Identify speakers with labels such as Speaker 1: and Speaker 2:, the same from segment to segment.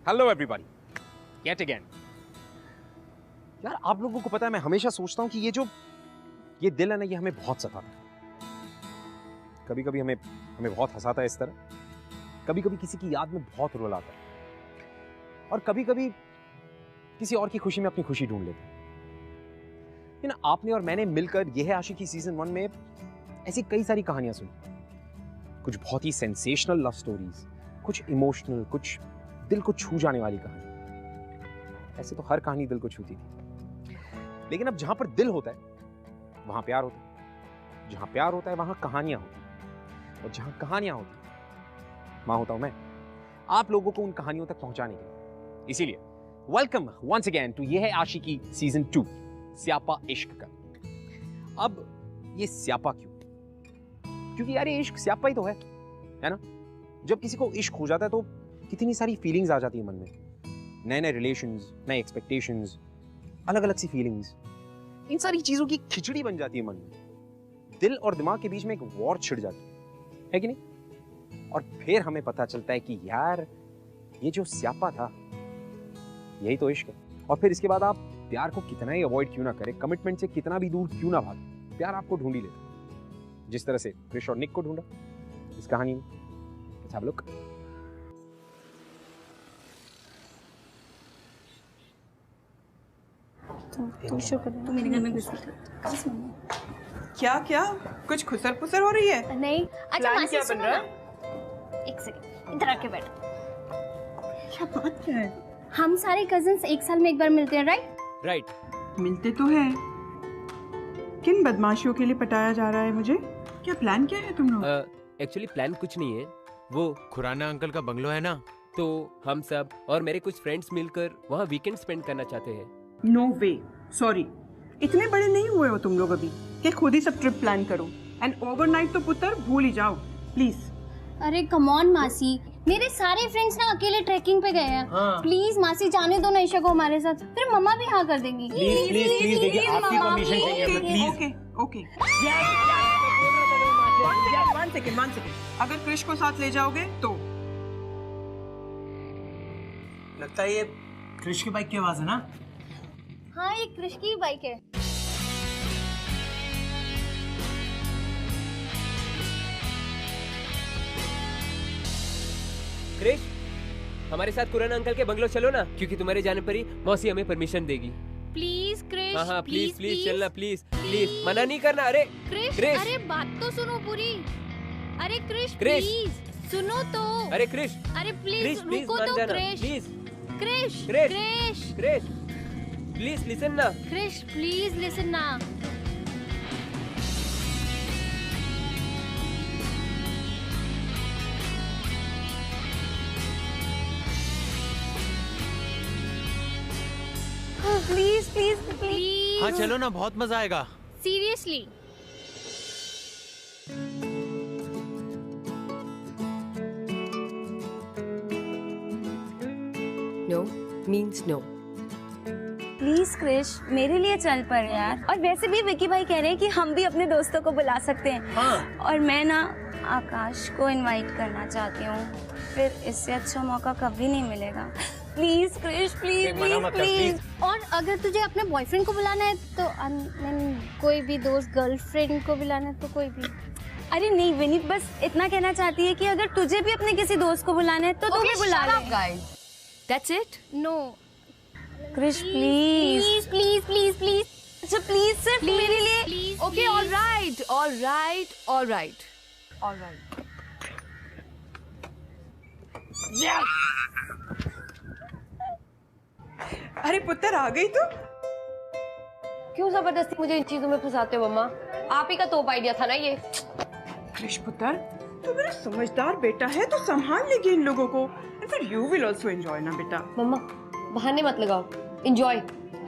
Speaker 1: Hello everybody, yet again. यार आप लोगों को पता है, मैं हमेशा सोचता हूँ कि ये दिल है ना, ये हमें बहुत सताता है। कभी कभी हमें बहुत हंसाता है इस तरह, कभी कभी किसी की याद में बहुत रुलाता है, और कभी कभी किसी और की खुशी में अपनी खुशी ढूंढ लेता है। आपने और मैंने मिलकर यह है आशिकी सीजन 1 में ऐसी कई सारी कहानियां सुनी। कुछ बहुत ही सेंसेशनल लव स्टोरीज, कुछ इमोशनल, कुछ दिल को छू जाने वाली कहानी। ऐसे तो हर कहानी दिल को छूती थी, लेकिन अब जहां पर दिल होता है वहां प्यार होता है, जहां प्यार होता है वहां कहानियां होती हैं, और जहां कहानियां होती हैं वहां होता हूं मैं, आप लोगों को उन कहानियों तक पहुंचाने के लिए। इसीलिए वेलकम वंस अगेन टू ये है आशिकी सीजन 2, स्यापा इश्क का। अब ये स्यापा क्यों? क्योंकि यार ये इश्क स्यापा ही तो है ना। जब किसी को इश्क हो जाता है तो कितनी सारी फीलिंग्स आ जाती है मन में, नए नए रिलेशंस, नए एक्सपेक्टेशंस, अलग अलग सी फीलिंग्स, इन सारी चीजों की खिचड़ी बन जाती है मन में। दिल और दिमाग के बीच में एक वॉर छिड़ जाती है कि नहीं? और फिर हमें पता चलता है कि यार ये जो स्यापा था यही तो इश्क है। और फिर इसके बाद आप प्यार को कितना ही अवॉइड क्यों ना करें, कमिटमेंट से कितना भी दूर क्यों ना भागे, प्यार आपको ढूंढ ही लेता, जिस तरह से क्रिश और निक को ढूंढा इस कहानी में। Let's have a look.
Speaker 2: तू मेरे घर में घुस
Speaker 3: क्या कुछ खुसर पुसर हो रही है?
Speaker 2: नहीं। अच्छा मासी
Speaker 3: क्या बन रहा है?
Speaker 2: एक सेकंड, इधर आके बैठ।
Speaker 3: क्या बात है?
Speaker 2: हम सारे कजिन्स एक साल में एक बार मिलते हैं, राइट?
Speaker 3: मिलते तो है, किन बदमाशियों के लिए पटाया जा रहा है मुझे? क्या प्लान क्या है तुम लोग?
Speaker 4: एक्चुअली प्लान कुछ नहीं है, वो खुराना अंकल का बंगलो है ना, तो हम सब और मेरे कुछ फ्रेंड्स मिलकर वहाँ वीकेंड स्पेंड करना चाहते हैं।
Speaker 3: नो वे, सॉरी, इतने बड़े नहीं हुए हो तुम लोग अभी कि खुद ही सब ट्रिप प्लान करो। एंड ओवरनाइट तो पुत्र भूल ही जाओ प्लीज।
Speaker 2: अरे कम ऑन मासी, मेरे सारे फ्रेंड्स ना अकेले ट्रैकिंग पे गए हैं। प्लीज मासी जाने दो ना ईशा को हमारे साथ, फिर मम्मा भी हाँ कर देंगी।
Speaker 4: प्लीज देखिए, आपकी परमिशन चाहिए हमें, प्लीज।
Speaker 3: ओके वन सेकेंड, अगर क्रिश को साथ ले जाओगे तो।
Speaker 5: लगता है ये क्रिश की बाइक की आवाज है ना?
Speaker 2: हाँ, ये क्रिश की बाइक है।
Speaker 4: क्रिश, हमारे साथ खुराना अंकल के बंगलो चलो ना, क्योंकि तुम्हारे जाने पर ही मौसी हमें परमिशन देगी।
Speaker 2: प्लीज क्रिश,
Speaker 4: हाँ प्लीज चलना, प्लीज मना नहीं करना। अरे
Speaker 2: क्रिश, अरे बात तो सुनो पूरी। अरे क्रिश प्लीज सुनो तो।
Speaker 4: अरे क्रिश,
Speaker 2: अरे प्लीज रुको तो क्रिश। क्रिश
Speaker 4: प्लीज लिसन ना।
Speaker 2: क्रिश प्लीज लिसन ना। प्लीज
Speaker 5: हाँ चलो ना, बहुत मजा आएगा।
Speaker 2: Seriously.
Speaker 6: No means no.
Speaker 7: Please Krish, मेरे लिए चल पर यार। और वैसे भी विकी भाई कह रहे हैं कि हम भी अपने दोस्तों को बुला सकते हैं। और मैं ना आकाश को इनवाइट करना चाहती हूँ, फिर इससे अच्छा मौका कभी नहीं मिलेगा। Please Krish, please.
Speaker 2: और अगर तुझे अपने बॉयफ्रेंड को बुलाना है तो कोई भी दोस्त, गर्लफ्रेंड को बुलाना है तो कोई भी।
Speaker 7: अरे नहीं विनीत, बस इतना कहना चाहती है कि अगर तुझे भी अपने किसी दोस्त को बुलाना है तो तू भी बुला ले।
Speaker 6: That's it?
Speaker 2: No
Speaker 7: Krish please. अच्छा प्लीज, सिर्फ मेरे लिए।
Speaker 6: Okay, all right.
Speaker 3: अरे पुत्र आ गई तू?
Speaker 6: क्यों जबरदस्ती मुझे इन चीजों में फंसाते हो मम्मा? आप ही का तोप आइडिया था ना ये।
Speaker 3: क्रिश पुत्र, तू मेरा समझदार बेटा है, तो संभाल लेगी इन लोगों को। फिर यू विल ऑल्सो एंजॉय ना बेटा।
Speaker 6: मम्मा बहाने मत लगाओ, एंजॉय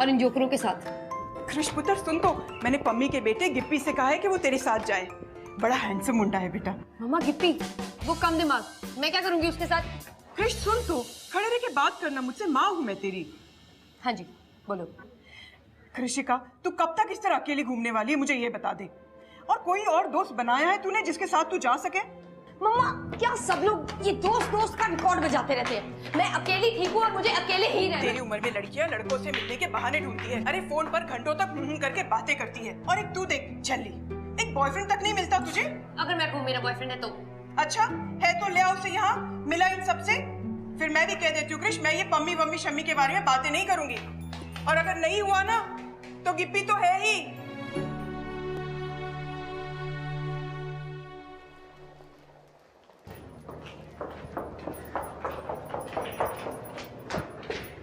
Speaker 6: और इन जोकरों के साथ।
Speaker 3: क्रिश पुत्र सुन तो, मैंने पम्मी के बेटे गिप्पी से कहा है कि वो तेरे साथ जाए। बड़ा हैंडसम मुंडा है बेटा।
Speaker 6: मम्मा गिप्पी, वो कम दिमाग, मैं क्या करूंगी उसके साथ?
Speaker 3: क्रिश सुन तो, खड़े रह के बात करना मुझसे, माँ हूँ मैं तेरी।
Speaker 6: हाँ जी बोलो।
Speaker 3: कृषिका, तू कब तक इस तरह अकेली घूमने वाली है, मुझे ये बता दे। और कोई और दोस्त बनाया है तूने जिसके साथ तू जा सके?
Speaker 6: मम्मा क्या सब लोग ये दोस्त दोस्त का रिकॉर्ड बजाते रहते हैं? मैं अकेली ठीक हूँ और मुझे अकेले ही रहना।
Speaker 3: तेरी उम्र में लड़कियां लड़कों से मिलने के बहाने ढूंढती है। अरे फोन पर घंटों तक करके बातें करती है। और एक तू देख छल्ली, एक बॉयफ्रेंड तक नहीं मिलता तुझे?
Speaker 6: अगर मैं कहूँ मेरा बॉयफ्रेंड है तो?
Speaker 3: अच्छा है तो ले आओ उसे यहाँ, मिला इन सबसे। फिर मैं भी कह देती हूँ कृष, मैं ये पम्मी वम्मी शम्मी के बारे में बातें नहीं करूंगी। और अगर नहीं हुआ ना तो गिप्पी तो है ही।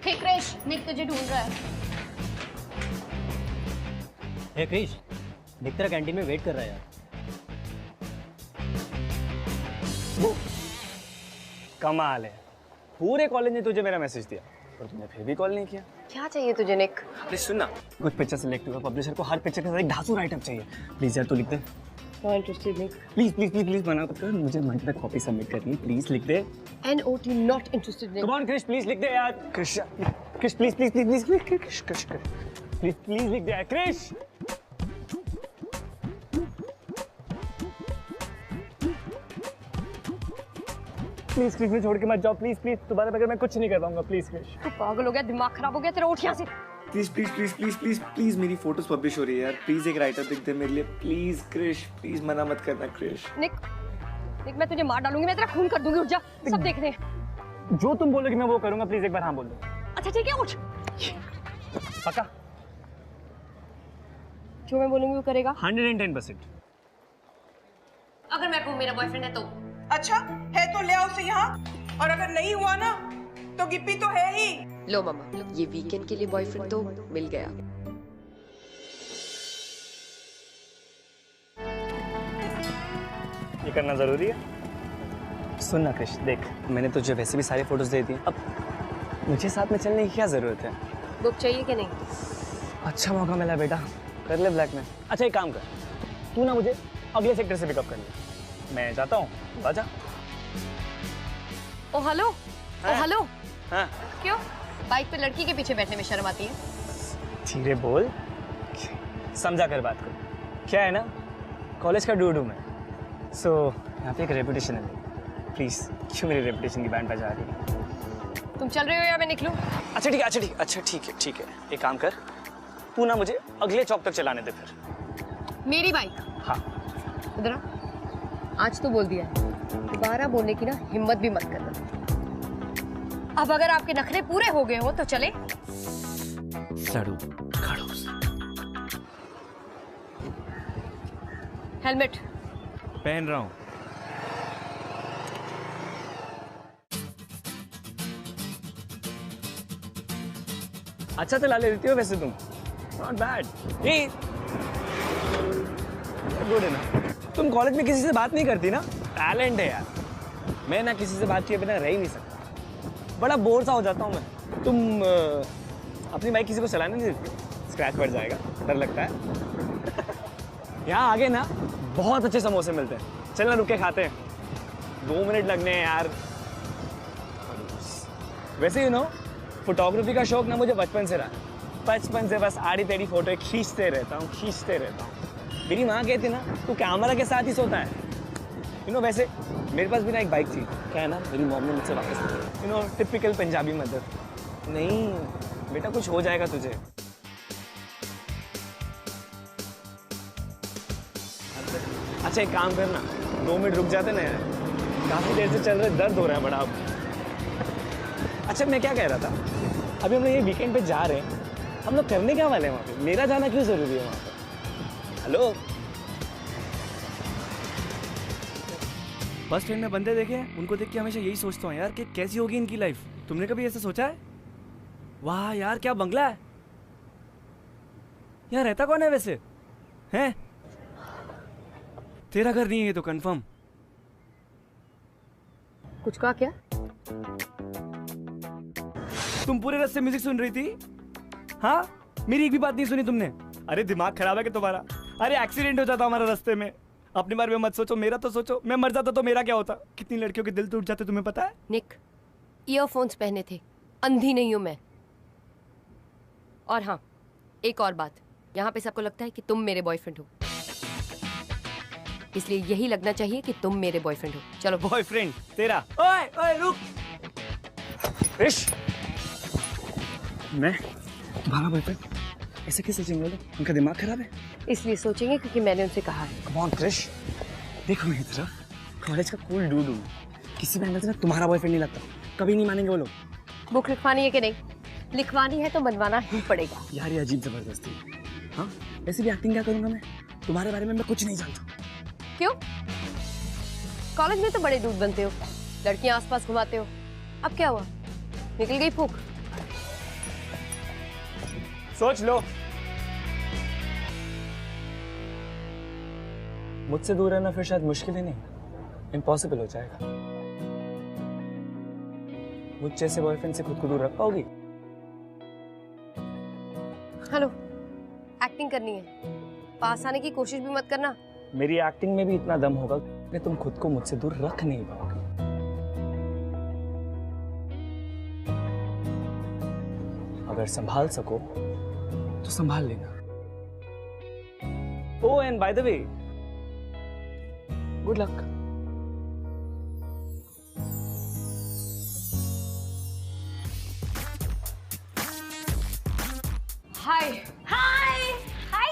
Speaker 2: हे क्रिश, निक तुझे ढूंढ रहा है।
Speaker 8: हे क्रिश, निक तेरा कैंटीन में वेट कर रहा है यार।
Speaker 9: कमाल है, पूरे कॉलेज ने तुझे मेरा मैसेज दिया और तूने फिर भी कॉल नहीं किया।
Speaker 6: क्या चाहिए तुझे निक?
Speaker 9: अरे सुन ना, कुछ पिक्चर सिलेक्ट हुआ, पब्लिशर को हर पिक्चर के साथ एक धांसू राइटअप चाहिए। प्लीज यार तू लिख दे।
Speaker 6: Not interested Nick.
Speaker 9: Please please please please मना मत कर, मुझे मंडे तक कॉपी सबमिट करनी है। प्लीज लिख दे।
Speaker 6: NOT not interested Nick.
Speaker 9: Come on Krish, please लिख दे यार। Krish Krish please please please please Krish Krish please please लिख दे यार क्रिश। प्लीज क्रिश में छोड़ के मत जाओ, प्लीज प्लीज। दोबारा बगैर मैं कुछ नहीं कर पाऊंगा, प्लीज क्रिश।
Speaker 6: तू पागल हो गया, दिमाग खराब हो गया तेरा? उठ यहाँ से।
Speaker 9: Please please please please please please मेरी फोटोज पब्लिश हो रही है यार। प्लीज एक राइटर लिख दे मेरे लिए, प्लीज क्रिश। प्लीज मना मत करना क्रिश।
Speaker 6: निक निक, मैं तुझे मार डालूंगी, मैं तेरा खून कर दूंगी। उठ जा, सब देख रहे हैं।
Speaker 9: जो तुम बोलोगे मैं वो करूंगा। प्लीज एक बार हाँ बोल दो।
Speaker 6: अच्छा ठीक है, उठ।
Speaker 9: पक्का?
Speaker 6: जो मैं बोलूंगी वो करेगा?
Speaker 9: 110%।
Speaker 6: अगर मैं कहूँ मेरा बॉयफ्रेंड है तो?
Speaker 3: अच्छा है तो ले आओ उसे यहाँ। और अगर नहीं हुआ ना तो गिप्पी तो है ही।
Speaker 10: लो मामा, ये वीकेंड के लिए बॉयफ्रेंड तो मिल गया।
Speaker 9: ये करना जरूरी है? सुन ना कृष, देख मैंने तुझे वैसे भी सारी फोटोज दे दी, अब मुझे साथ में चलने की क्या जरूरत है?
Speaker 6: बुक चाहिए कि नहीं?
Speaker 9: अच्छा मौका मिला बेटा, कर ले ब्लैक में। अच्छा एक काम कर, तू ना मुझे अगले सेक्टर से पिकअप कर ले, मैं जाता हूँ, आजा।
Speaker 6: ओ हेलो, ओ हेलो।
Speaker 9: हाँ
Speaker 6: क्यों बाइक पे लड़की के पीछे बैठने में शर्म आती है?
Speaker 9: धीरे बोल, समझा कर बात कर। क्या है ना, कॉलेज का डूडू मैं, सो यहाँ पे एक रेपुटेशन है। प्लीज क्यों मेरी रेपुटेशन की बैंड बजा रही है?
Speaker 6: तुम चल रहे हो या मैं निकलूं?
Speaker 9: अच्छा ठीक है, अच्छा ठीक, अच्छा ठीक है। एक काम कर, तू ना मुझे अगले चौक तक चलाने दे फिर।
Speaker 6: मेरी बाइक?
Speaker 9: हाँ।
Speaker 6: इधर आ। आज तो बोल दिया है, दोबारा बोलने की ना हिम्मत भी मत करना। अब अगर आपके नखरे पूरे हो गए हो तो चले।
Speaker 4: सड़ू खड़ूस।
Speaker 6: हेलमेट
Speaker 4: पहन रहा हूँ।
Speaker 9: अच्छा चला ले देती हो वैसे तुम, नॉट बैड। गुड है ना। तुम कॉलेज में किसी से बात नहीं करती ना? टैलेंट है यार। मैं ना किसी से बात किए बिना रह ही नहीं सकता, बड़ा बोर सा हो जाता हूँ मैं। तुम अपनी बाइक किसी को चलाने नहीं देती? स्क्रैच पड़ जाएगा, डर लगता है। यहाँ आगे ना बहुत अच्छे समोसे मिलते हैं, चलना रुक के खाते हैं। 2 मिनट लगने हैं यार। वैसे यू नो, फोटोग्राफी का शौक ना मुझे बचपन से रहा। बचपन से बस आड़ी टेढ़ी फोटो खींचते रहता हूँ। मेरी माँ कहती ना, तू कैमरा के साथ ही सोता है। यू नो वैसे मेरे पास भी ना एक बाइक थी, क्या है ना, मेरी मॉम ने मुझसे वापस, you know typical Punjabi mother. नहीं बेटा, कुछ हो जाएगा तुझे। अच्छा एक काम करना, 2 मिनट रुक जाते ना यार, काफी देर से चल रहे, दर्द हो रहा है बड़ा अब। अच्छा मैं क्या कह रहा था, अभी हम लोग ये वीकेंड पे जा रहे हैं, हम लोग करने क्या वाले हैं वहाँ पे? मेरा जाना क्यों जरूरी है वहाँ पे? हेलो,
Speaker 11: बस स्टैंड में बंदे देखे, उनको देख के हमेशा यही सोचता हूँ यार कि कैसी होगी इनकी लाइफ। तुमने कभी ऐसा सोचा है? वाह यार क्या बंगला है यार। रहता कौन है वैसे? हैं? तेरा घर नहीं है तो कंफर्म।
Speaker 6: कुछ कहा क्या?
Speaker 11: तुम पूरे रास्ते म्यूजिक सुन रही थी? हाँ, मेरी एक भी बात नहीं सुनी तुमने? अरे दिमाग खराब है क्या तुम्हारा? अरे एक्सीडेंट हो जाता हमारा रास्ते में। अपने बारे में मत सोचो, मेरा तो सोचो। मैं मर जाता तो मेरा क्या होता? कितनी लड़कियों के दिल टूट जाते तुम्हें पता है?
Speaker 6: निक, ईयरफोन्स पहने थे, अंधी नहीं हूं मैं। और हाँ, एक और बात, यहाँ पे सबको लगता है कि तुम मेरे बॉयफ्रेंड हो। इसलिए यही लगना चाहिए कि तुम मेरे बॉयफ्रेंड हो। चलो।
Speaker 11: बॉयफ्रेंड तेरा? ओए ओए रुक। क्रिश, मैं तुम्हारा बॉयफ्रेंड ऐसे कैसे चिंगल? उनका दिमाग खराब है।
Speaker 6: इसलिए सोचेंगे क्योंकि मैंने उनसे कहा है।
Speaker 11: कम ऑन क्रिश, देखो मेरी तरफ, कॉलेज का कूल डूड हूँ, किसी एंगल से ना तुम्हारा बॉयफ्रेंड नहीं लगता। कभी नहीं मानेंगे वो लोग।
Speaker 6: बुक लिखवानी है कि नहीं? लिखवानी है तो बनवाना ही पड़ेगा।
Speaker 11: यार ये अजीब जबरदस्ती। हाँ, ऐसी भी एक्टिंग क्या करूंगा मैं? तुम्हारे बारे में मैं कुछ नहीं जानता।
Speaker 6: क्यों? कॉलेज में तो बड़े दूध बनते हो, लड़कियां आसपास घुमाते हो। अब क्या हुआ? निकल गई फूक?
Speaker 11: सोच लो। मुझसे दूर रहना फिर शायद मुश्किल ही नहीं, इम्पॉसिबल हो जाएगा। मुझ जैसे बॉयफ्रेंड से खुद को दूर रख पाओगी?
Speaker 6: हेलो, एक्टिंग करनी है, पास आने की कोशिश भी मत करना।
Speaker 11: मेरी एक्टिंग में भी इतना दम होगा कि तुम खुद को मुझसे दूर रख नहीं पाओगे। अगर संभाल सको तो संभाल लेना। Oh and by the way, good luck.
Speaker 7: Hi hi hi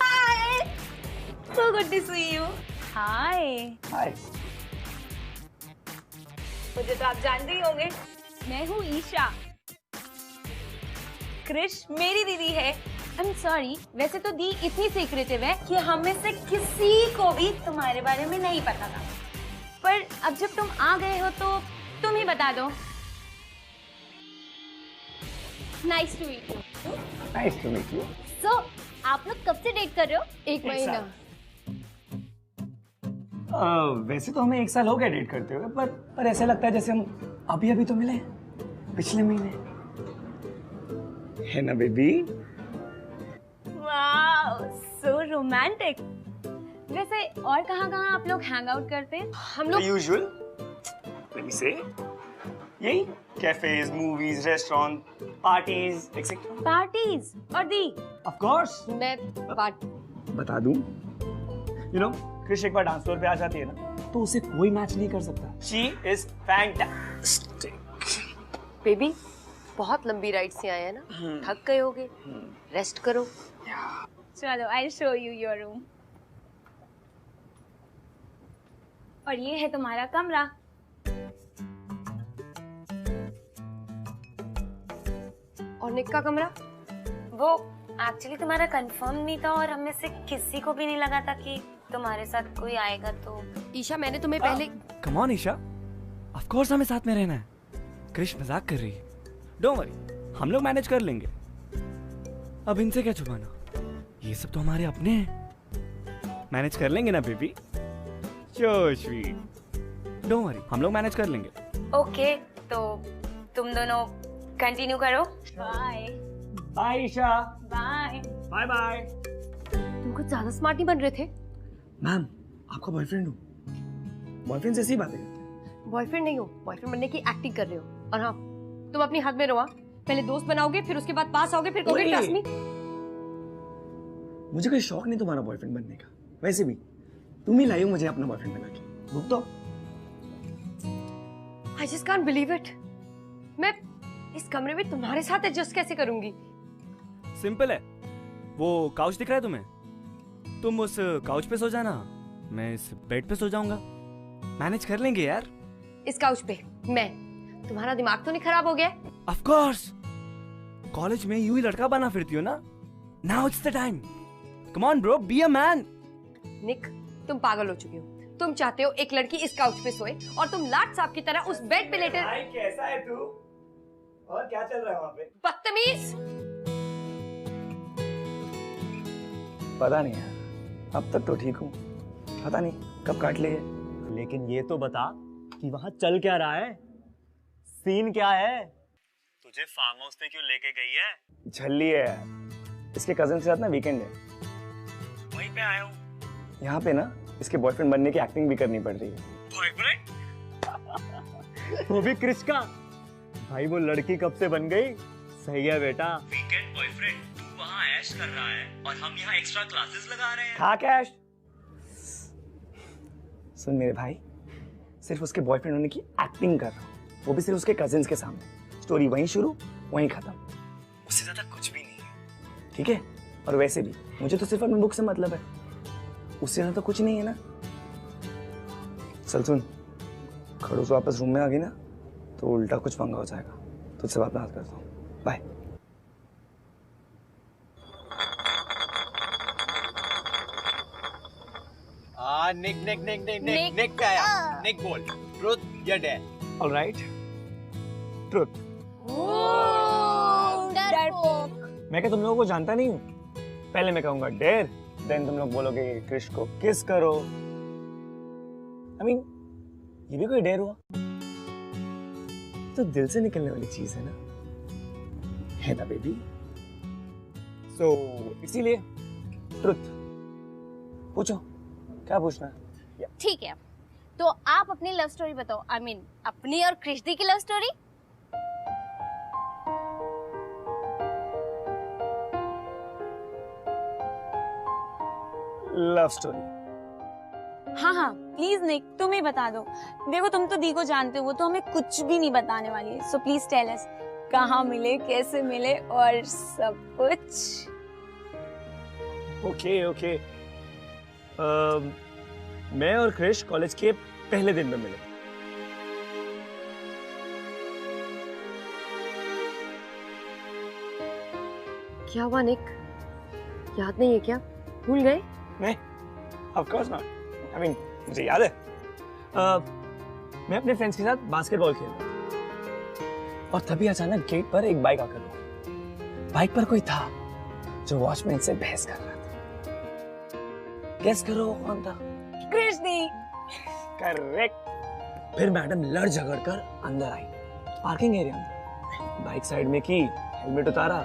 Speaker 7: hi, so good to see you. हाय
Speaker 11: हाय।
Speaker 7: मुझे तो आप जानते ही होंगे, मैं हूँ ईशा। क्रिश मेरी दीदी है। आई एम सॉरी, वैसे तो दी इतनी सीक्रेटिव है कि हम में से किसी को भी तुम्हारे बारे में नहीं पता था, पर अब जब तुम आ गए हो तो तुम ही बता दो। Nice to meet you.
Speaker 11: Nice to meet you.
Speaker 2: So आप लोग कब से डेट कर रहे हो?
Speaker 6: 1 महीना।
Speaker 11: वैसे तो हमें 1 साल हो गया डेट करते हुए, पर ऐसा लगता है जैसे हम अभी अभी तो मिले पिछले महीने, है ना बेबी?
Speaker 7: Wow, so romantic. वैसे और कहाँ आप लोग हैंग आउट करते हैं?
Speaker 6: हम लोग
Speaker 11: यूजुअल, लेट मी से, यही cafes, movies, restaurant, parties etcetera.
Speaker 7: Parties और दी?
Speaker 11: Of course.
Speaker 6: मैं
Speaker 11: बता दूं, यू नो, क्रिश एक बार डांस फ्लोर पे आ जाती है ना, तो उसे कोई मैच नहीं कर सकता। She is fantastic.
Speaker 6: बेबी, बहुत लंबी राइड से आए हैं ना, थक गए होगे, रेस्ट करो।
Speaker 7: चलो, I show you your room. और ये है तुम्हारा कमरा।
Speaker 6: और निक का कमरा?
Speaker 7: वो एक्चुअली तुम्हारा कंफर्म नहीं था और हमें से किसी को भी नहीं लगा था कि तुम्हारे साथ कोई आएगा, तो
Speaker 6: ईशा मैंने तुम्हें पहले।
Speaker 11: Come on Isha, of course हमें साथ में रहना है। क्रिश मजाक कर रही है, डोंट वरी, हम लोग मैनेज कर लेंगे। अब इनसे क्या छुपाना, ये सब तो हमारे अपने हैं, मैनेज कर लेंगे ना baby? So sweet, don't worry, हम लोग मैनेज कर लेंगे।
Speaker 7: ओके, तो तुम दोनों कंटिन्यू करो। Bye
Speaker 11: bye Isha.
Speaker 7: Bye
Speaker 11: bye bye.
Speaker 6: तुम कुछ ज्यादा स्मार्ट नहीं बन रहे थे।
Speaker 11: मैम, आपका बॉयफ्रेंड हूँ, बॉयफ्रेंड से ऐसी बातें करते हैं।
Speaker 6: बॉयफ्रेंड नहीं हो, बॉयफ्रेंड बनने की एक्टिंग कर रहे हो। और हाँ, तुम अपनी हद में रहो। पहले दोस्त बनाओगे, फिर उसके बाद पास आओगे, फिर कहोगे ट्रस्ट मी।
Speaker 11: मुझे कोई शौक नहीं तुम्हारा बॉयफ्रेंड बनने का, वैसे भी तुम ही लाई हो मुझे अपना बॉयफ्रेंड बना के। रुक दो।
Speaker 6: I just can't believe it. मैं इस कमरे में तुम्हारे साथ एडजस्ट कैसे करूंगी?
Speaker 11: सिंपल है, वो काउच दिख रहा है तुम्हें? तुम उस काउच पे सो जाना, मैं इस बेड पे सो जाऊंगा, मैनेज कर लेंगे यार।
Speaker 6: इस काउच पे मैं? तुम्हारा दिमाग तो नहीं खराब हो गया?
Speaker 11: ऑफ कोर्स, कॉलेज में यूं ही लड़का बना फिरती हो ना, now it's the time, come on bro, be a man.
Speaker 6: Nick, तुम पागल हो चुके हो। तुम चाहते हो एक लड़की इस काउच पे सोए और तुम लाट साहब की तरह उस बेड पे लेटे।
Speaker 11: भाई कैसा है तू? और क्या चल रहा है वहाँ पे?
Speaker 6: बदतमीज।
Speaker 11: पता नहीं यार, अब तक तो ठीक हूँ, पता नहीं कब काट लिए।
Speaker 8: लेकिन ये तो बता कि वहाँ चल क्या रहा है, सीन क्या है? तुझे फार्म हाउस पे क्यों लेके गई है?
Speaker 11: झल्ली है यार, इसके कजिन के साथ ना वीकेंड है, वहीं पे आया हूँ। यहाँ पे ना इसके बॉयफ्रेंड बनने की एक्टिंग भी करनी पड़ रही है।
Speaker 8: बॉयफ्रेंड? वो भी क्रिश का? भाई वो लड़की कब से बन गई? सही है बेटा।
Speaker 12: वीकेंड बॉयफ्रेंड, तू वहाँ ऐश कर रहा है और हम यहाँ एक्स्ट्रा क्लासेस लगा रहे हैं।
Speaker 11: खा कैश।
Speaker 9: सुन मेरे भाई, सिर्फ उसके बॉयफ्रेंड होने की एक्टिंग कर रहा हूँ, वो भी सिर्फ उसके कजिन्स के सामने। स्टोरी वहीं शुरू वहीं खत्म, उससे ज्यादा कुछ भी नहीं है, ठीक है? और वैसे भी मुझे तो सिर्फ अपनी बुक से मतलब है, उससे ज्यादा तो कुछ नहीं है ना। चल सुन, खड़ूस वापस रूम में आ गई ना तो उल्टा कुछ पंगा हो जाएगा। तुझसे बात करता हूँ, बाय।
Speaker 12: निक का आया। निक बोल, ट्रुथ या डेयर?
Speaker 9: Alright, truth. मैं क्या तुम लोगों को जानता नहीं हूँ? पहले मैं कहूंगा डेयर, देन तुम लोग बोलोगे कि क्रिश को किस करो। I mean, ये भी कोई डेयर हुआ? तो दिल से निकलने वाली चीज है ना बेबी? सो इसीलिए ट्रुथ पूछो, क्या पूछना है?
Speaker 2: ठीक है, तो आप अपनी लव स्टोरी बताओ। I mean, अपनी और क्रिश दी की लव स्टोरी।
Speaker 9: Love story?
Speaker 7: हाँ हाँ प्लीज निक, तुम ही बता दो। देखो तुम तो दी को जानते हो, वो तो हमें कुछ भी नहीं बताने वाली है। सो प्लीज टेल अस, कहाँ मिले, कैसे मिले और सब कुछ।
Speaker 9: ओके। मैं और क्रिश कॉलेज के पहले दिन में मिले।
Speaker 6: क्या हुआ निक? याद नहीं है क्या? भूल गए?
Speaker 9: नहीं, of course not. I mean, मुझे याद है। मैं अपने फ्रेंड्स के साथ बास्केटबॉल खेल रहा था और तभी अचानक गेट पर एक बाइक आकर रुकी। बाइक पर कोई था जो वॉचमैन से बहस कर रहा था। गेस करो वो कौन था?
Speaker 7: क्रिश दी।
Speaker 9: करेक्ट। फिर मैडम लड़ झगड़ कर अंदर आई, पार्किंग एरिया में बाइक साइड में की, हेलमेट उतारा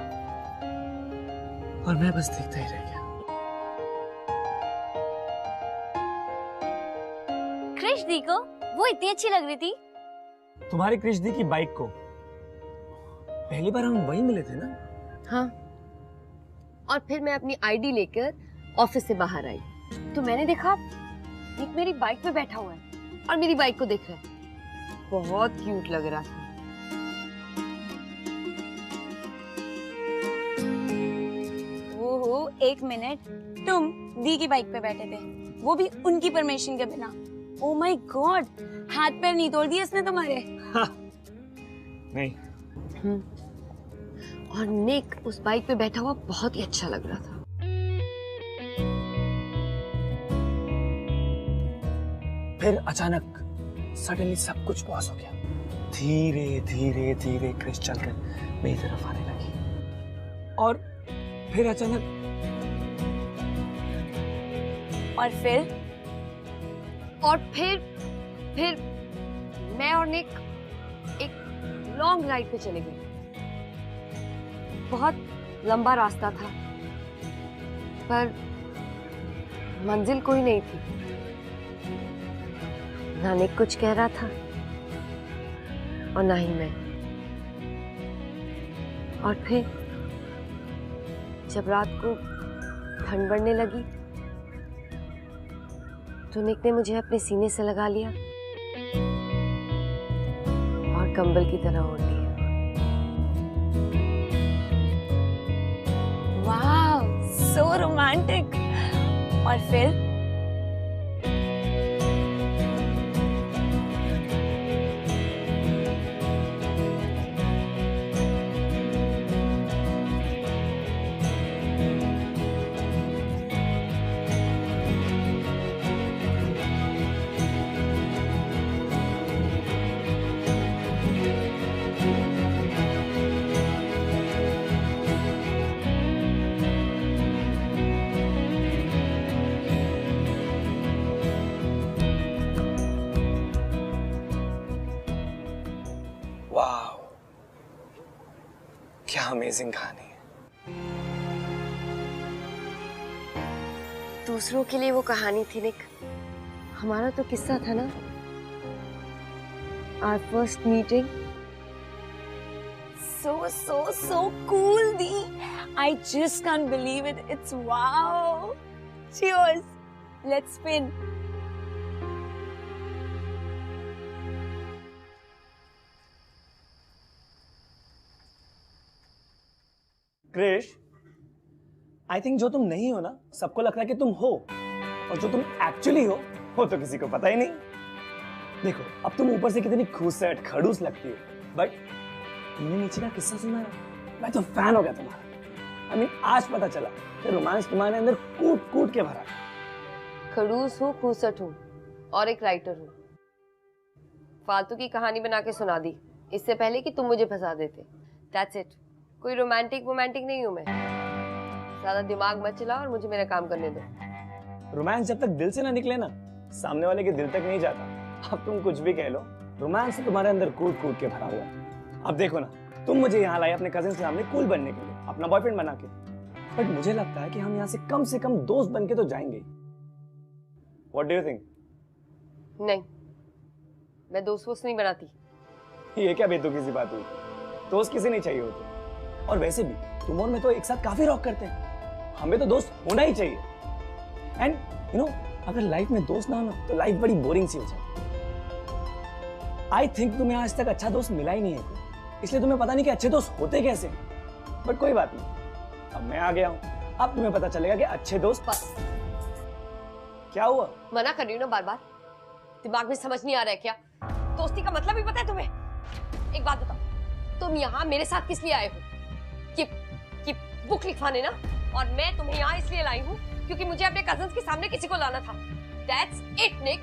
Speaker 9: और मैं बस देखता ही रह गया।
Speaker 2: क्रिश दी को वो इतनी अच्छी लग रही थी।
Speaker 9: तुम्हारी क्रिश दी की बाइक को पहली बार हम वहीं मिले थे ना?
Speaker 6: हाँ, और फिर मैं अपनी आईडी लेकर ऑफिस से बाहर आई तो मैंने देखा निक मेरी बाइक पे बैठा हुआ है और मेरी बाइक को देख रहा है। बहुत क्यूट लग रहा था।
Speaker 7: ओहो, एक मिनट, तुम दी की बाइक पे बैठे थे, वो भी उनकी परमिशन के बिना? ओ माय गॉड, हाथ पैर नहीं तोड़ दिए इसने तुम्हारे?
Speaker 9: नहीं।
Speaker 6: और निक उस बाइक पे बैठा हुआ बहुत ही अच्छा लग रहा था।
Speaker 9: फिर अचानक सडनली सब कुछ पॉज हो गया। धीरे धीरे धीरे क्रिश चलकर मेरी तरफ आने लगी और फिर अचानक
Speaker 6: और फिर मैं और निक एक लॉन्ग राइड पे चले गए। बहुत लंबा रास्ता था पर मंजिल कोई नहीं थी। ना निक कुछ कह रहा था और ना ही मैं। और फिर जब रात को ठंड बढ़ने लगी तो निक ने मुझे अपने सीने से लगा लिया और कंबल की तरह ओढ़ लिया।
Speaker 7: वाव, सो रोमांटिक। और फिर
Speaker 9: क्या अमेजिंग कहानी है।
Speaker 6: दूसरों के लिए वो कहानी थी निक, हमारा तो किस्सा था ना। Our first meeting.
Speaker 7: So cool, Dee. I just can't believe it. It's wow. Cheers. Let's spin.
Speaker 9: Krish, I think जो तुम नहीं हो ना, सबको लगता है कि तुम हो, और जो तुम एक्चुअली हो वो तो किसी को पता ही नहीं। देखो, अब तुम ऊपर से कितनी खूबसूरत खड़ूस लगती हो, बट तुमने नीचे का किस्सा सुना है? मैं तो फैन हो गया तुम्हारा। आई मीन, आज पता चला कि रोमांस तुम्हारे अंदर कूट कूट के भरा है।
Speaker 6: खड़ूस हूँ, खूसट हूँ और एक राइटर हूँ। फालतू की कहानी बना के सुना दी इससे पहले कि तुम मुझे फंसा देते। That's it. कोई रोमांटिक नहीं हूँ मैं। ज्यादा दिमाग मत चला और मुझे मेरा काम करने दो।
Speaker 9: रोमांस जब तक दिल से ना निकले ना, सामने वाले के दिल तक नहीं जाता। अब तुम कुछ भी कह लो, रोमांस तुम्हारे अंदर कूट कूट के भरा हुआ है। अब देखो ना, तुम मुझे यहाँ लाए अपने कजिन के सामने कूल बनने के लिए, अपना बॉयफ्रेंड बना के, बट मुझे लगता है कि हम यहाँ से कम दोस्त बन के तो जाएंगे। What do you think?
Speaker 6: नहीं, मैं दोस्त नहीं बनाती।
Speaker 9: ये क्या बेतुकी सी बात हुई? दोस्त किसी नहीं चाहिए होते। और वैसे भी तुम और मैं तो एक साथ काफी रॉक करते हैं, हमें तो दोस्त होना ही चाहिए। एंड यू नो, अगर लाइफ में दोस्त ना हो ना, तो लाइफ बड़ी बोरिंग सी हो जाती। आई थिंक तुम्हें आज तक अच्छा दोस्त मिला ही नहीं है, इसलिए तुम्हें पता नहीं कि अच्छे दोस्त होते कैसे। बट कोई बात नहीं, अब मैं आ गया हूँ, अब तुम्हें पता चलेगा कि अच्छे दोस्त।
Speaker 6: बस।
Speaker 9: क्या हुआ?
Speaker 6: मना कर रही हूँ ना बार बार, दिमाग में समझ नहीं आ रहा है क्या? दोस्ती का मतलब ही पता है तुम्हें? एक बात बताओ, तुम यहाँ मेरे साथ किस लिए आए हो? कि बुक लिखवाने ना? और मैं तुम्हें यहाँ इसलिए लाई हूँ क्योंकि मुझे अपने कजिन्स के सामने किसी को लाना था। That's it, निक।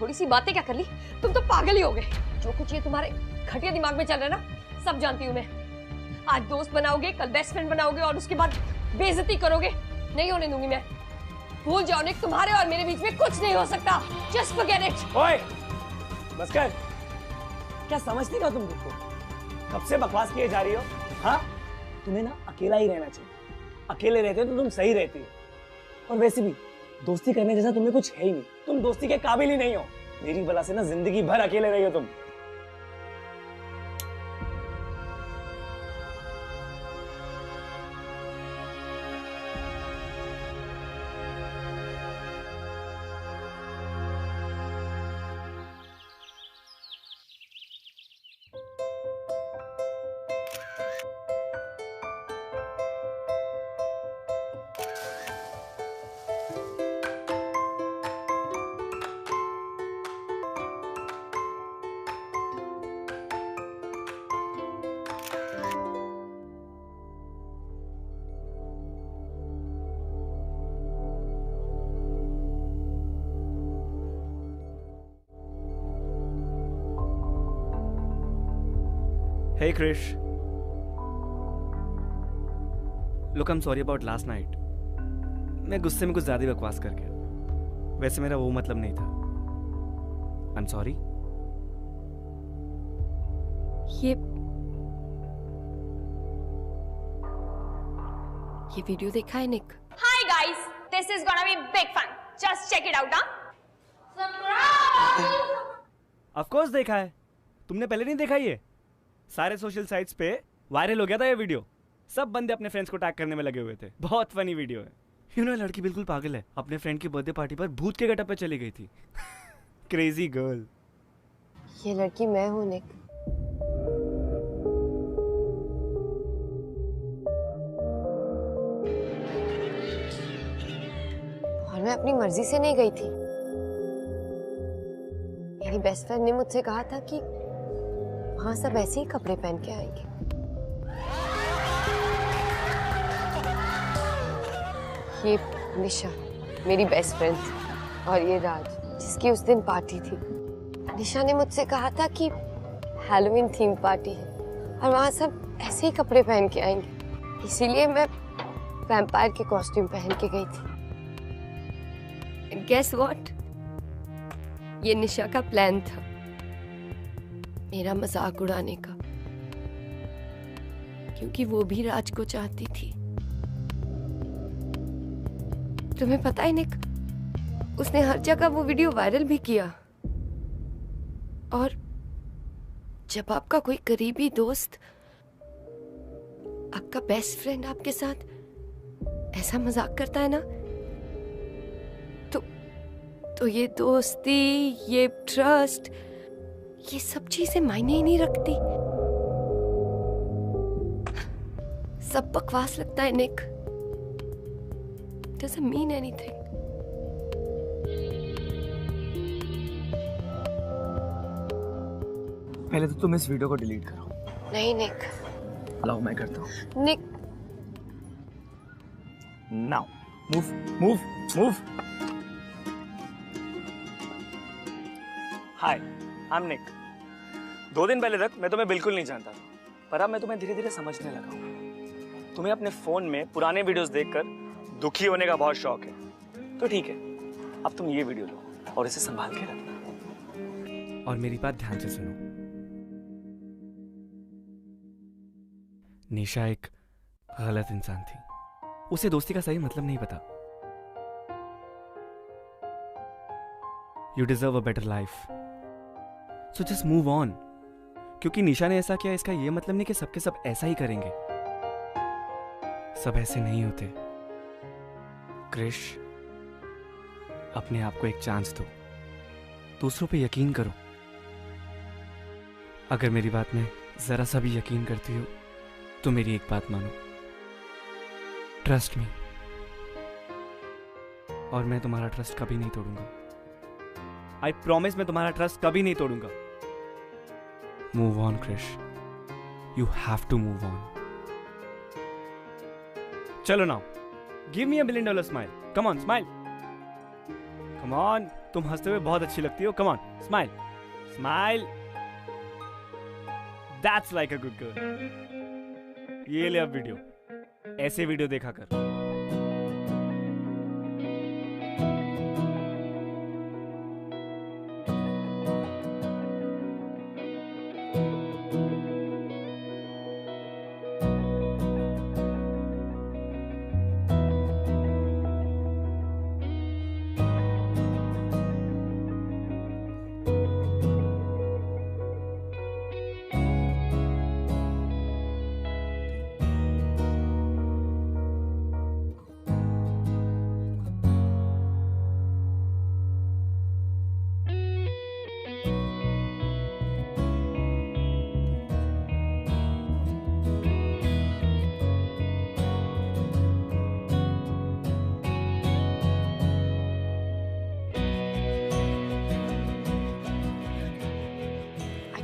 Speaker 6: थोड़ी सी बातें क्या कर ली? तुम तो पागल ही हो गए। जो कुछ ये तुम्हारे घटिया दिमाग में चल रहा है ना, सब जानती हूँ मैं। आज दोस्त बनाओगे, कल बेस्ट फ्रेंड बनाओगे और उसके बाद बेइज्जती करोगे। नहीं होने दूंगी मैं। भूल जाओ निक, तुम्हारे और मेरे बीच में कुछ नहीं हो सकता। Just forget it।
Speaker 9: ओए, बस कर। क्या समझती हो तुम खुद को? कब से बकवास किए जा रही हो? हाँ, तुम्हें ना अकेला ही रहना चाहिए। अकेले रहते हो तो तुम सही रहती हो। और वैसे भी दोस्ती करने जैसा तुम्हें कुछ है ही नहीं। तुम दोस्ती के काबिल ही नहीं हो। मेरी वजह से ना जिंदगी भर अकेले रही हो तुम।
Speaker 11: Hey Krish. Look, I'm sorry about last night. मैं गुस्से में कुछ ज्यादा ही बकवास कर गया। वैसे मेरा वो मतलब नहीं था। I'm sorry.
Speaker 6: ये वीडियो देखा है निक?
Speaker 7: Hi guys, this is gonna be big fun. Just check it out, huh?
Speaker 11: Of course देखा है। तुमने पहले नहीं देखा ये? सारे सोशल साइट्स पे वायरल हो गया था ये वीडियो। सब बंदे अपने फ्रेंड्स को टैग करने में लगे हुए थे। बहुत फनी वीडियो है। यू नो, लड़की बिल्कुल पागल है। अपने फ्रेंड की बर्थडे पार्टी पर भूत के गेटअप पे चली गई थी। Crazy girl.
Speaker 6: ये लड़की मैं हूँ निक। और मैं अपनी मर्जी से नहीं गई थी। मेरी बेस्ट फ्रेंड ने मुझसे कहा था कि वहां सब ऐसे ही कपड़े पहन के आएंगे। ये निशा मेरी बेस्ट फ्रेंड और ये राज जिसकी उस दिन पार्टी थी। निशा ने मुझसे कहा था कि हैलोवीन थीम पार्टी है और वहां सब ऐसे ही कपड़े पहन के आएंगे, इसीलिए मैं वैम्पायर के कॉस्ट्यूम पहन के गई थी। Guess what? ये निशा का प्लान था, मेरा मजाक उड़ाने का, क्योंकि वो भी राज को चाहती थी। तुम्हें पता है निक, उसने हर जगह वो वीडियो वायरल भी किया। और जब आपका कोई करीबी दोस्त, आपका बेस्ट फ्रेंड आपके साथ ऐसा मजाक करता है ना, तो ये दोस्ती, ये ट्रस्ट, ये सब चीजें मायने ही नहीं रखती। सब बकवास लगता है निक। Doesn't mean anything.
Speaker 9: पहले तो तुम इस वीडियो को डिलीट करो।
Speaker 6: नहीं निक।
Speaker 9: लाओ मैं करता हूँ।
Speaker 6: Nick.
Speaker 9: Now move move move. Hi, I am Nick. 2 दिन पहले तक मैं तुम्हें बिल्कुल नहीं जानता था, पर अब मैं तुम्हें धीरे धीरे समझने लगा हूँ। तुम्हें अपने फोन में पुराने वीडियोस देखकर दुखी होने का बहुत शौक है, तो ठीक है, अब तुम ये वीडियो लो और इसे संभाल के रखना।
Speaker 11: और मेरी बात ध्यान से सुनो। निशा एक गलत इंसान थी। उसे दोस्ती का सही मतलब नहीं पता। You deserve a better life, so just move on. क्योंकि निशा ने ऐसा किया, इसका यह मतलब नहीं कि सबके सब ऐसा ही करेंगे। सब ऐसे नहीं होते। क्रिश, अपने आप को एक चांस दो, दूसरों पे यकीन करो। अगर मेरी बात में जरा सा भी यकीन करती हो तो मेरी एक बात मानो, ट्रस्ट मी। और मैं तुम्हारा ट्रस्ट कभी नहीं तोड़ूंगा। आई प्रॉमिस, मैं तुम्हारा ट्रस्ट कभी नहीं तोड़ूंगा। Move on Krish, you have to move on. चलो now, give me $1 billion smile. Come on, smile. Come on, तुम हंसते हुए बहुत अच्छी लगती हो। Come on, smile smile. That's like a good girl. ये ले अब वीडियो, ऐसे वीडियो देखा कर।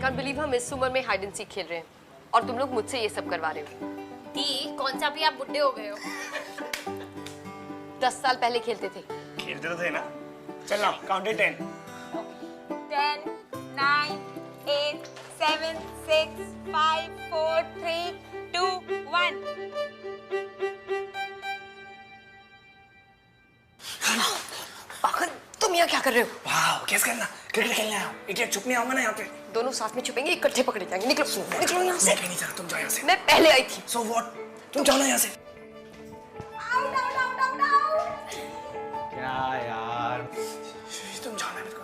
Speaker 6: can't believe हम इस उम्र में हाइड एंड सीक खेल रहे हैं और तुम लोग मुझसे ये सब करवा रहे हो।
Speaker 2: दी, कौन सा भी आप बुड्ढे हो गए हो।
Speaker 6: 10 साल पहले खेलते थे।
Speaker 9: खेलते तो थे ना। चल ना, काउंट इट 10।
Speaker 7: 10, 9, 8, 7, 6, 5, 4, 3, 2, 1।
Speaker 6: पागल, तुम यहाँ क्या कर रहे हो?
Speaker 9: वाह, कैसे करना? क्रिकेट खेलने आया हूँ। इडियट, छुप नहीं आऊंगा ना यहाँ पे।
Speaker 6: दोनों साथ में छुपेंगे, इकट्ठे पकड़े जाएंगे। निकलो, निकलो यहाँ से।
Speaker 9: मैं नहीं चाहता, तुम जाओ यहाँ से।
Speaker 6: मैं पहले आई थी।
Speaker 9: So what? तुम जाओ ना यहाँ से।
Speaker 12: क्या यार?
Speaker 9: तुम जाओ ना मेरे को।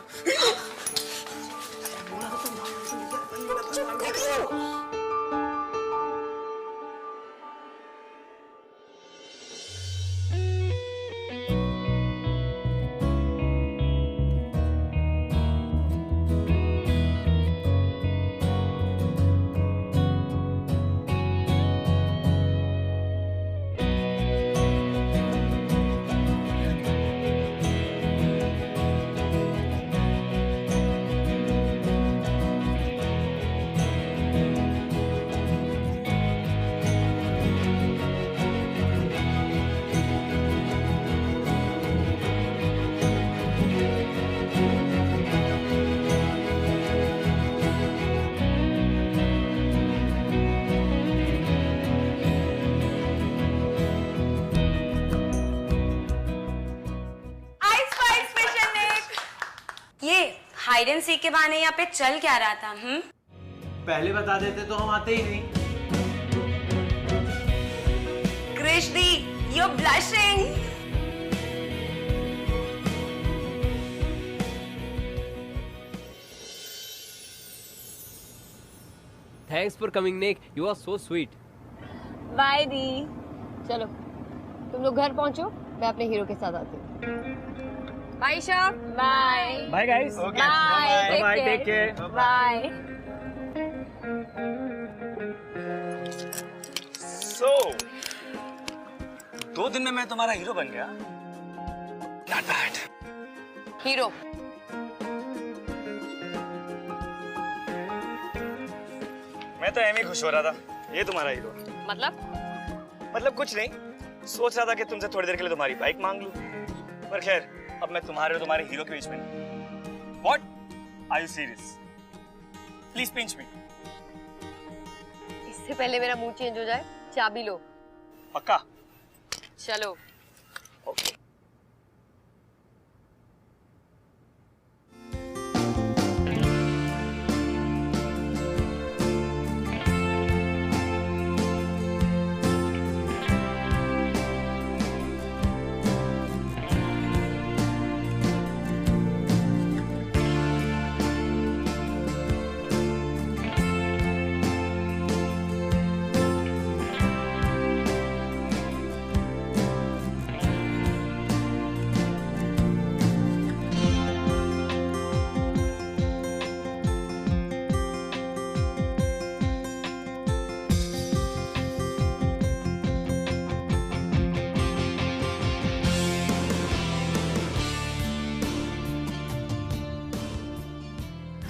Speaker 7: हाइड एंड सीक के बहाने यहाँ पे चल क्या रहा था?
Speaker 12: पहले बता देते तो हम आते ही नहीं।
Speaker 7: क्रिश दी, you're blushing.
Speaker 4: Thanks for coming, Nick. You are so sweet.
Speaker 7: Bye दी।
Speaker 6: चलो, तुम लोग घर पहुंचो, मैं अपने हीरो के साथ आती हूँ। Bye, Shah.
Speaker 7: Bye.
Speaker 9: Bye, guys.
Speaker 7: Okay. Bye.
Speaker 9: Bye. Take care.
Speaker 7: Bye.
Speaker 9: So, 2 दिन में मैं तुम्हारा हीरो बन गया। Not bad.
Speaker 6: हीरो
Speaker 9: मैं तो एम ही खुश हो रहा था, ये तुम्हारा हीरो। मतलब कुछ नहीं, सोच रहा था कि तुमसे थोड़ी देर के लिए तुम्हारी बाइक मांग लूं, पर खैर अब मैं तुम्हारे और तुम्हारे हीरो के बीच में। What? Are you serious? Please pinch me.
Speaker 6: इससे पहले मेरा मूड चेंज हो जाए, चाबी लो।
Speaker 9: पक्का?
Speaker 6: चलो।
Speaker 9: Okay.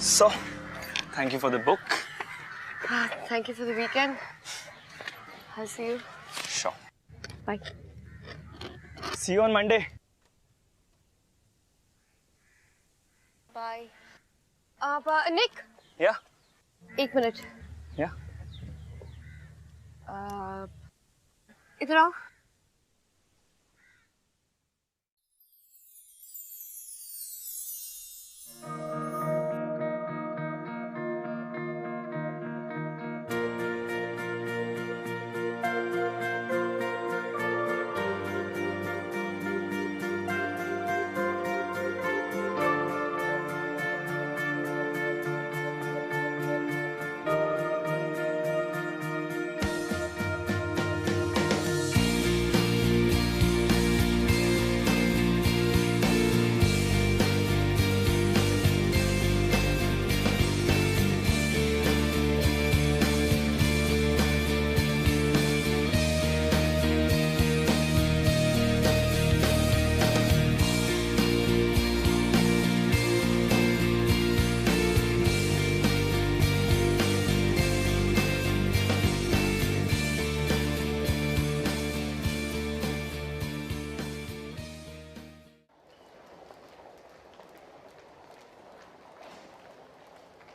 Speaker 9: So, thank you for the book.
Speaker 6: Thank you for the weekend. I'll see you.
Speaker 9: Sure.
Speaker 6: Bye.
Speaker 9: See you on Monday.
Speaker 6: Bye. Nick.
Speaker 9: Yeah.
Speaker 6: 1 minute.
Speaker 9: Yeah.
Speaker 6: इधर आओ।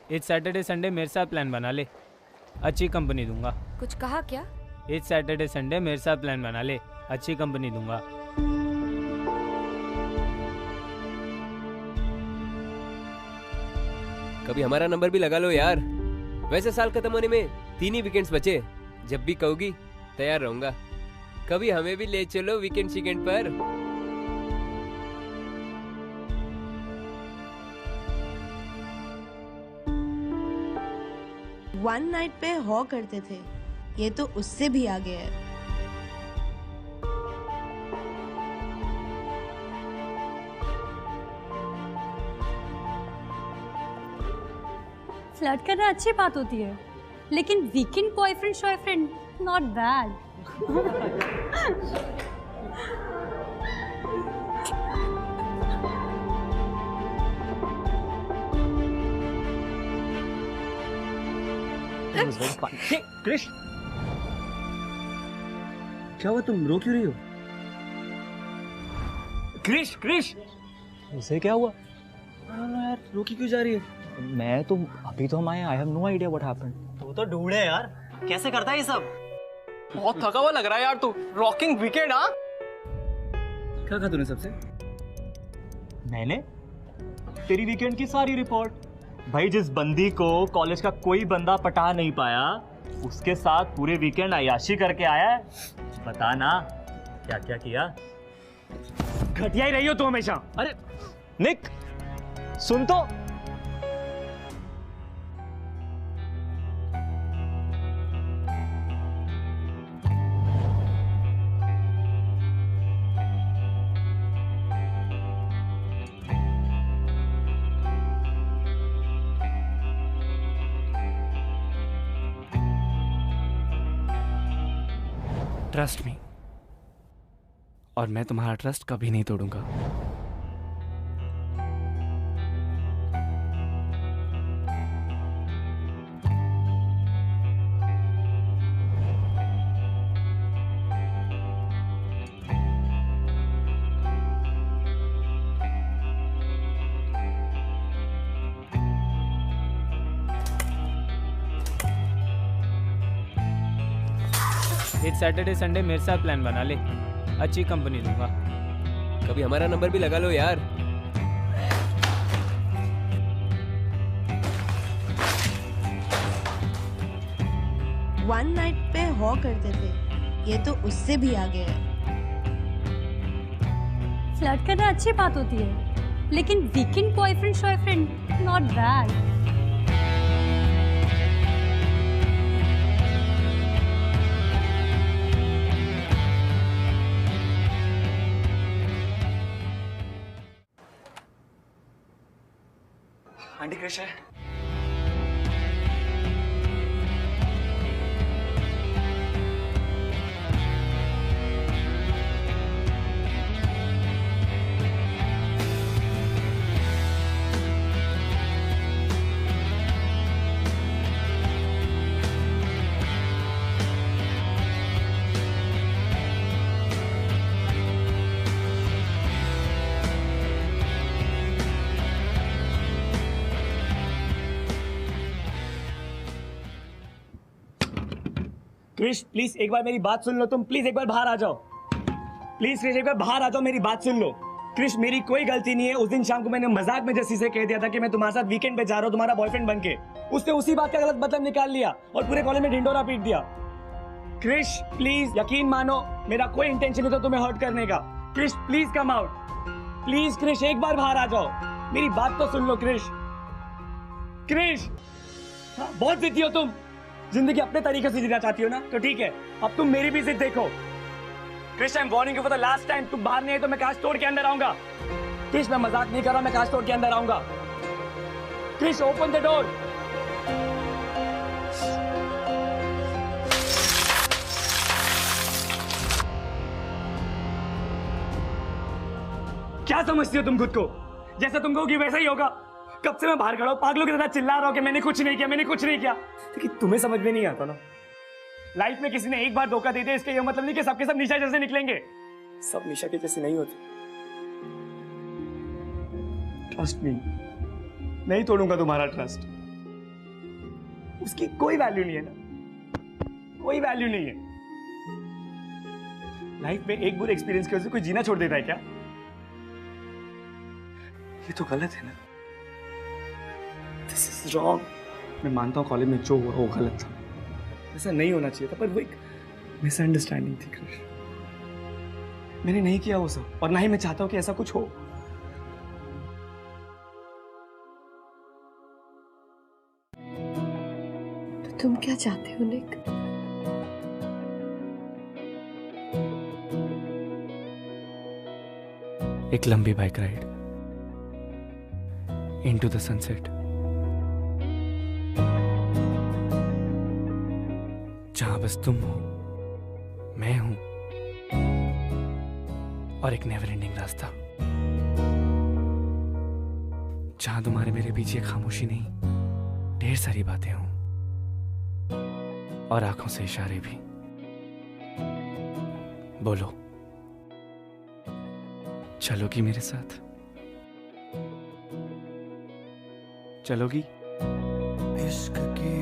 Speaker 11: इस सैटरडे संडे मेरे साथ प्लान बना ले, अच्छी कंपनी दूंगा।
Speaker 6: कुछ कहा क्या?
Speaker 11: इस सैटरडे संडे मेरे साथ प्लान बना ले, अच्छी कंपनी दूंगा।
Speaker 4: कभी हमारा नंबर भी लगा लो यार। वैसे साल खत्म होने में 3 ही वीकेंड्स बचे, जब भी कहोगी तैयार रहूंगा। कभी हमें भी ले चलो वीकेंड पर।
Speaker 13: वन नाइट पे हो करते थे, ये तो उससे भी आगे है।
Speaker 14: फ्लर्ट करना अच्छी बात होती है, लेकिन weekend boyfriend shoyfriend not bad.
Speaker 9: Krish, क्या हुआ? तुम रो क्यों रही हो? क्रिश, क्रिश,
Speaker 8: उसे क्या हुआ?
Speaker 9: यार रोकी क्यों जा रही है?
Speaker 8: मैं तो अभी तो हम आए, I have no idea what happened.
Speaker 5: तू तो ढूंढे यार, कैसे करता है ये सब? बहुत थका हुआ लग रहा है यार तू। Rocking weekend. हाँ,
Speaker 9: क्या कहा तूने सबसे?
Speaker 8: मैंने तेरी वीकेंड की सारी रिपोर्ट। भाई, जिस बंदी को कॉलेज का कोई बंदा पटा नहीं पाया, उसके साथ पूरे वीकेंड अय्याशी करके आया है। बता ना क्या क्या किया।
Speaker 9: घटिया ही रही हो तू हमेशा।
Speaker 8: अरे निक, सुन तो।
Speaker 11: ट्रस्ट मी, और मैं तुम्हारा ट्रस्ट कभी नहीं तोड़ूंगा।
Speaker 15: इस सैटरडे संडे मेरे साथ प्लान बना ले, अच्छी कंपनी दूंगा।
Speaker 4: कभी हमारा नंबर भी लगा लो यार।
Speaker 13: वन नाइट पे हो करते थे, ये तो उससे भी आगे है।
Speaker 14: फ्लर्ट करना अच्छी बात होती है, लेकिन weekend boyfriend shoyfriend not bad.
Speaker 11: Aunty Krish है। क्रिश प्लीज एक बार मेरी बात सुन लो, तुम प्लीज एक बार बाहर आ जाओ। प्लीज क्रिश एक बार बाहर आ जाओ, मेरी बात सुन लो। क्रिश मेरी कोई गलती नहीं है। उस दिन शाम को मैंने मजाक में जस्सी से कह दिया था कि मैं तुम्हारे साथ वीकेंड पे जा रहा हूँ तुम्हारा बॉयफ्रेंड बनके। उसने उसी बात का गलत मतलब निकाल लिया और पूरे कॉलेज में ढिंडोरा पीट दिया। क्रिश प्लीज यकीन मानो, मेरा कोई इंटेंशन नहीं था तुम्हें हर्ट करने का। Krish please come out, please Krish एक बार बाहर आ जाओ, मेरी बात तो सुन लो क्रिश। क्रिश हाँ, बहुत जिद्दी हो तुम, जिंदगी अपने तरीके से जीना चाहती हो ना, तो ठीक है, अब तुम मेरी भी जिद देखो। Krish I am warning you for the last time, तुम बाहर नहीं है तो मैं कांच तोड़ के अंदर आऊंगा। क्रिश मैं मजाक नहीं कर रहा, मैं कांच तोड़ के अंदर आऊंगा। Krish open the door. क्या समझती हो तुम खुद को? जैसा तुम कहोगी वैसा ही होगा। कब से मैं बाहर खड़ा हूं, पागलों की तरह चिल्ला रहा हूं कि मैंने कुछ नहीं किया, मैंने कुछ नहीं किया, लेकिन तुम्हें समझ में नहीं आता ना। लाइफ में किसी ने एक बार धोखा दे दिया इसका ये मतलब नहीं कि सबके सब निशा जैसे निकलेंगे। सब निशा के जैसे नहीं होते। ट्रस्ट मी, नहीं तोड़ूंगा तुम्हारा ट्रस्ट। उसकी कोई वैल्यू नहीं है ना, कोई वैल्यू नहीं है। लाइफ में एक बुरे एक्सपीरियंस की वजह से कोई जीना छोड़ देता है क्या? ये तो गलत है ना। This is wrong. मैं मानता हूँ कॉलेज में जो हुआ वो गलत था, ऐसा नहीं होना चाहिए था, पर वो एक मिसअंडरस्टैंडिंग थी क्रिश। मैंने नहीं किया वो सब, और ना ही मैं चाहता हूँ कि ऐसा कुछ हो।
Speaker 6: तो तुम क्या चाहते हो निक?
Speaker 11: एक लंबी bike ride into the sunset, जहां बस तुम हो, मैं हूं, और एक नेवर एंडिंग रास्ता, जहां तुम्हारे मेरे पीछे खामोशी नहीं, ढेर सारी बातें हों, और आंखों से इशारे भी। बोलो, चलोगी मेरे साथ? चलोगी?
Speaker 16: इश्क की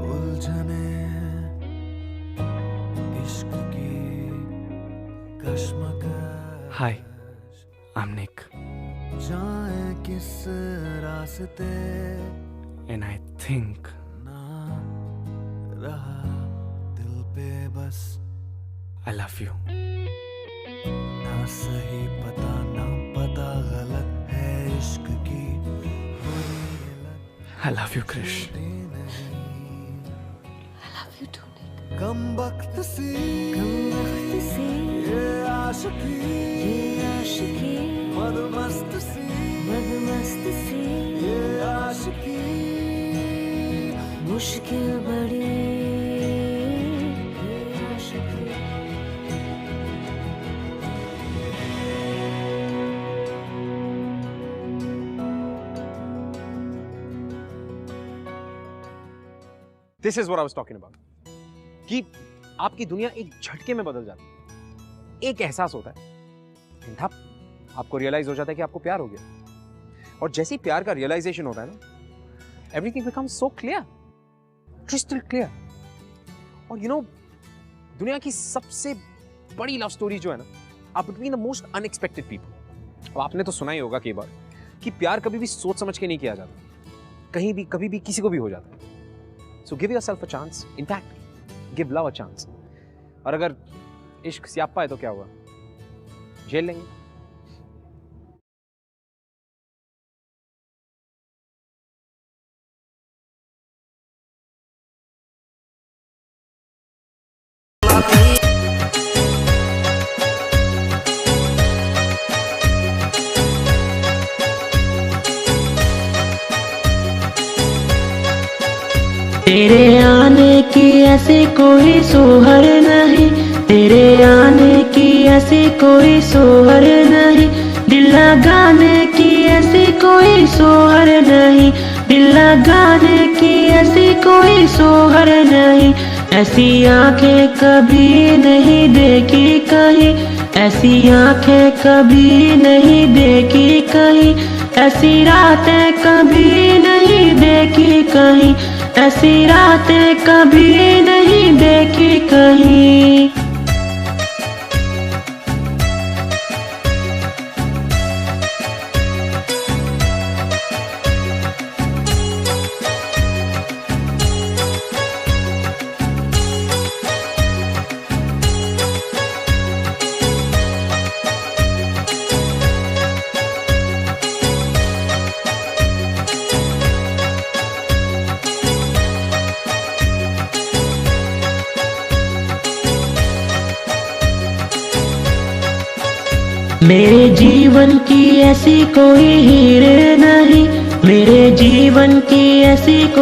Speaker 16: उलझने, इश्क की कश्मकश।
Speaker 11: हाय, आई एम निक।
Speaker 16: जाए किस रास्ते,
Speaker 11: एंड आई थिंक
Speaker 16: ना रहा दिल पे बस
Speaker 11: आई लव यू।
Speaker 16: ना सही पता ना पता गलत है इश्क की।
Speaker 11: I love you, Krish.
Speaker 6: I love you too, Nick.
Speaker 16: कम वक्त सी ये आशिकी, मदमस्त सी ये आशिकी,
Speaker 7: मुश्किल बड़ी
Speaker 1: this is what I was talking about, कि आपकी दुनिया एक झटके में बदल जाती है। एक एहसास होता है, आपको रियलाइज हो जाता है कि आपको प्यार हो गया, और जैसे ही प्यार का रियलाइजेशन होता है ना, everything becomes so clear, crystal clear. और यू नो, दुनिया की सबसे बड़ी लव स्टोरी जो है ना, आप between the most unexpected people. अब आपने तो सुना ही होगा कई बार कि प्यार कभी भी सोच समझ के नहीं किया जाता, कहीं भी कभी भी किसी को भी हो जाता है। So give yourself a chance, in fact give love a chance. और अगर इश्क स्यापा है तो क्या हुआ, झेल लेंगे।
Speaker 17: तेरे आने की ऐसी कोई सोहर नहीं, तेरे आने की ऐसी कोई सोहर नहीं, दिल लगाने की ऐसी कोई सोहर नहीं, दिल लगाने की ऐसी कोई सोहर नहीं। ऐसी आंखें कभी नहीं देखी कहीं, ऐसी आंखें कभी नहीं देखी कहीं, ऐसी रातें कभी नहीं देखी कहीं, ऐसी रातें कभी नहीं देखी कहीं। मेरे जीवन की ऐसी कोई हीर नहीं, मेरे जीवन की ऐसी